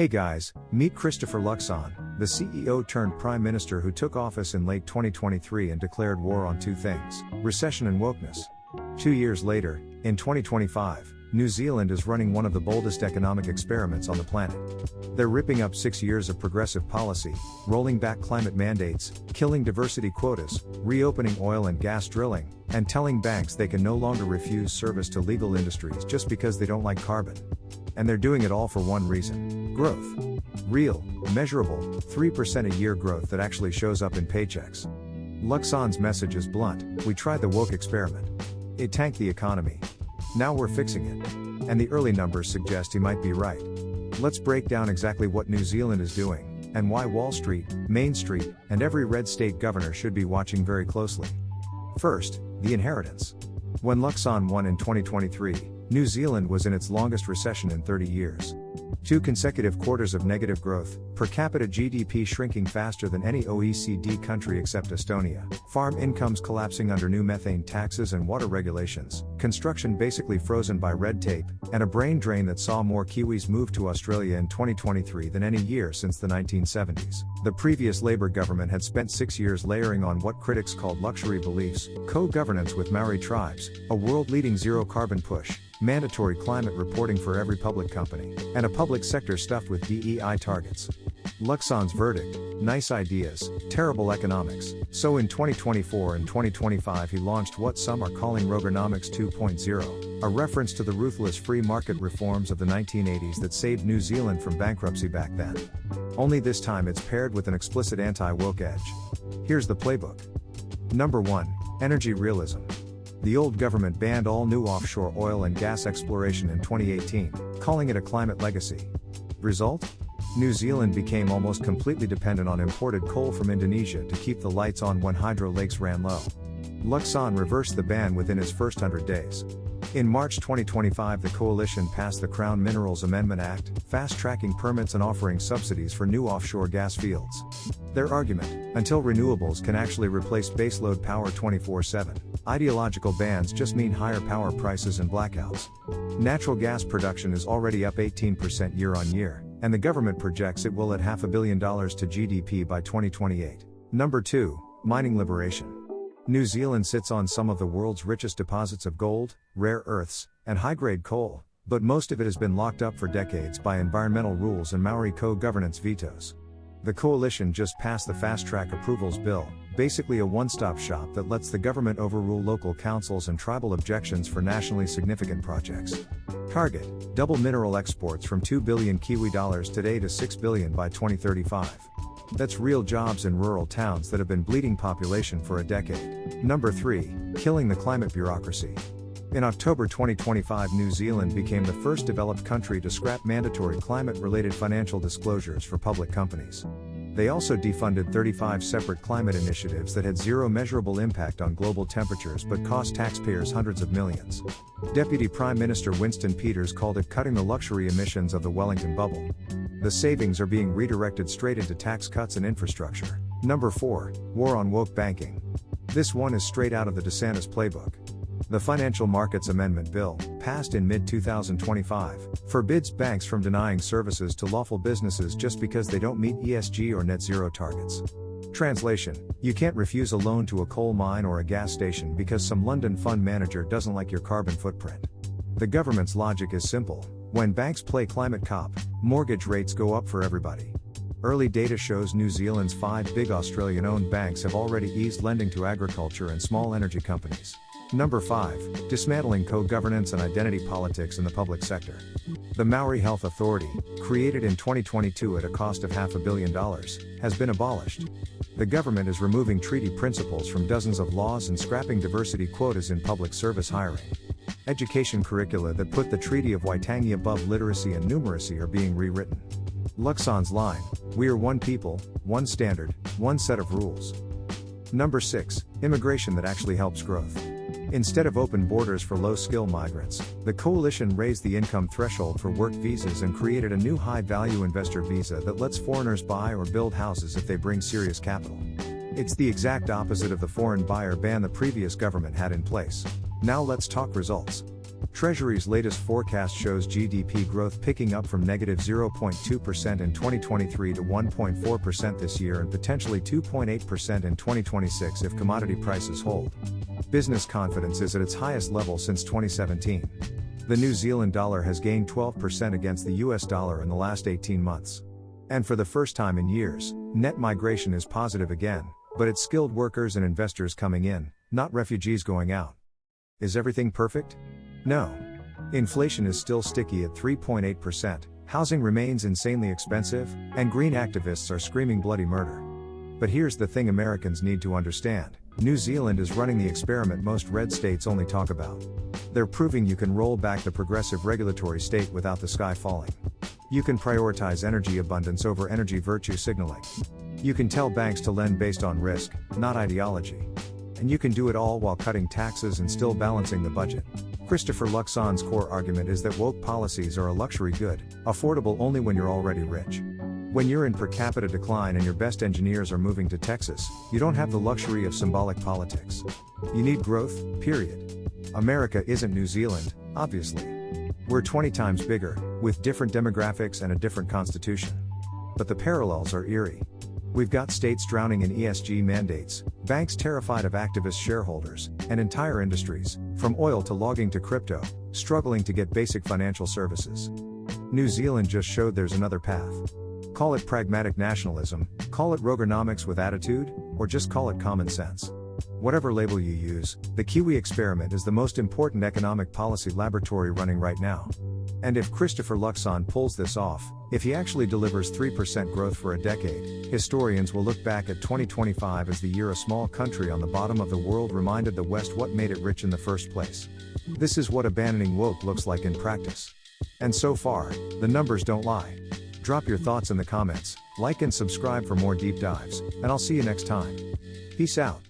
Hey guys, meet Christopher Luxon, the CEO-turned-Prime Minister who took office in late 2023 and declared war on two things: recession and wokeness. 2 years later, in 2025, New Zealand is running one of the boldest economic experiments on the planet. They're ripping up 6 years of progressive policy, rolling back climate mandates, killing diversity quotas, reopening oil and gas drilling, and telling banks they can no longer refuse service to legal industries just because they don't like carbon. And they're doing it all for one reason: growth. Real, measurable, 3% a year growth that actually shows up in paychecks. Luxon's message is blunt: we tried the woke experiment. It tanked the economy. Now we're fixing it. And the early numbers suggest he might be right. Let's break down exactly what New Zealand is doing, and why Wall Street, Main Street, and every red state governor should be watching very closely. First, the inheritance. When Luxon won in 2023, New Zealand was in its longest recession in 30 years. 2 consecutive quarters of negative growth, per capita GDP shrinking faster than any OECD country except Estonia, farm incomes collapsing under new methane taxes and water regulations, construction basically frozen by red tape, and a brain drain that saw more Kiwis move to Australia in 2023 than any year since the 1970s. The previous Labour government had spent 6 years layering on what critics called luxury beliefs: co-governance with Maori tribes, a world-leading zero-carbon push, mandatory climate reporting for every public company, and a public sector stuffed with DEI targets. Luxon's verdict: nice ideas, terrible economics. So in 2024 and 2025 he launched what some are calling Rogernomics 2.0, a reference to the ruthless free market reforms of the 1980s that saved New Zealand from bankruptcy back then. Only this time it's paired with an explicit anti-woke edge. Here's the playbook. Number 1. Energy realism. The old government banned all new offshore oil and gas exploration in 2018, calling it a climate legacy. Result? New Zealand became almost completely dependent on imported coal from Indonesia to keep the lights on when hydro lakes ran low. Luxon reversed the ban within his first 100 days. In March 2025, the coalition passed the Crown Minerals Amendment Act, fast-tracking permits and offering subsidies for new offshore gas fields. Their argument: until renewables can actually replace baseload power 24/7, ideological bans just mean higher power prices and blackouts. Natural gas production is already up 18% year-on-year, and the government projects it will add $500 million to GDP by 2028. Number 2. Mining liberation. New Zealand sits on some of the world's richest deposits of gold, rare earths, and high-grade coal, but most of it has been locked up for decades by environmental rules and Maori co-governance vetoes. The coalition just passed the fast-track approvals bill, basically a one-stop shop that lets the government overrule local councils and tribal objections for nationally significant projects. Target: double mineral exports from 2 billion Kiwi dollars today to 6 billion by 2035. That's real jobs in rural towns that have been bleeding population for a decade. Number 3. Killing the climate bureaucracy. In October 2025, New Zealand became the first developed country to scrap mandatory climate-related financial disclosures for public companies. They also defunded 35 separate climate initiatives that had zero measurable impact on global temperatures but cost taxpayers hundreds of millions. Deputy Prime Minister Winston Peters called it cutting the luxury emissions of the Wellington bubble. The savings are being redirected straight into tax cuts and infrastructure. Number 4. War on woke banking. This one is straight out of the DeSantis playbook. The Financial Markets Amendment Bill, passed in mid-2025, forbids banks from denying services to lawful businesses just because they don't meet ESG or net zero targets. Translation: you can't refuse a loan to a coal mine or a gas station because some London fund manager doesn't like your carbon footprint. The government's logic is simple: when banks play climate cop, mortgage rates go up for everybody. Early data shows New Zealand's 5 big Australian-owned banks have already eased lending to agriculture and small energy companies. Number 5. Dismantling co-governance and identity politics in the public sector. The Maori Health Authority, created in 2022 at a cost of $500 million, has been abolished. The government is removing treaty principles from dozens of laws and scrapping diversity quotas in public service hiring. Education curricula that put the Treaty of Waitangi above literacy and numeracy are being rewritten. Luxon's line: we are one people, one standard, one set of rules. Number 6. Immigration that actually helps growth. Instead of open borders for low-skill migrants, the coalition raised the income threshold for work visas and created a new high-value investor visa that lets foreigners buy or build houses if they bring serious capital. It's the exact opposite of the foreign buyer ban the previous government had in place. Now let's talk results. Treasury's latest forecast shows GDP growth picking up from negative 0.2% in 2023 to 1.4% this year and potentially 2.8% in 2026 if commodity prices hold. Business confidence is at its highest level since 2017. The New Zealand dollar has gained 12% against the US dollar in the last 18 months. And for the first time in years, net migration is positive again, but it's skilled workers and investors coming in, not refugees going out. Is everything perfect? No. Inflation is still sticky at 3.8%, housing remains insanely expensive, and green activists are screaming bloody murder. But here's the thing Americans need to understand: New Zealand is running the experiment most red states only talk about. They're proving you can roll back the progressive regulatory state without the sky falling. You can prioritize energy abundance over energy virtue signaling. You can tell banks to lend based on risk, not ideology. And you can do it all while cutting taxes and still balancing the budget. Christopher Luxon's core argument is that woke policies are a luxury good, affordable only when you're already rich. When you're in per capita decline and your best engineers are moving to Texas, you don't have the luxury of symbolic politics. You need growth, period. America isn't New Zealand, obviously. We're 20 times bigger, with different demographics and a different constitution. But the parallels are eerie. We've got states drowning in ESG mandates, banks terrified of activist shareholders, and entire industries, from oil to logging to crypto, struggling to get basic financial services. New Zealand just showed there's another path. Call it pragmatic nationalism, call it Rogernomics with attitude, or just call it common sense. Whatever label you use, the Kiwi experiment is the most important economic policy laboratory running right now. And if Christopher Luxon pulls this off, if he actually delivers 3% growth for a decade, historians will look back at 2025 as the year a small country on the bottom of the world reminded the West what made it rich in the first place. This is what abandoning woke looks like in practice. And so far, the numbers don't lie. Drop your thoughts in the comments, like and subscribe for more deep dives, and I'll see you next time. Peace out.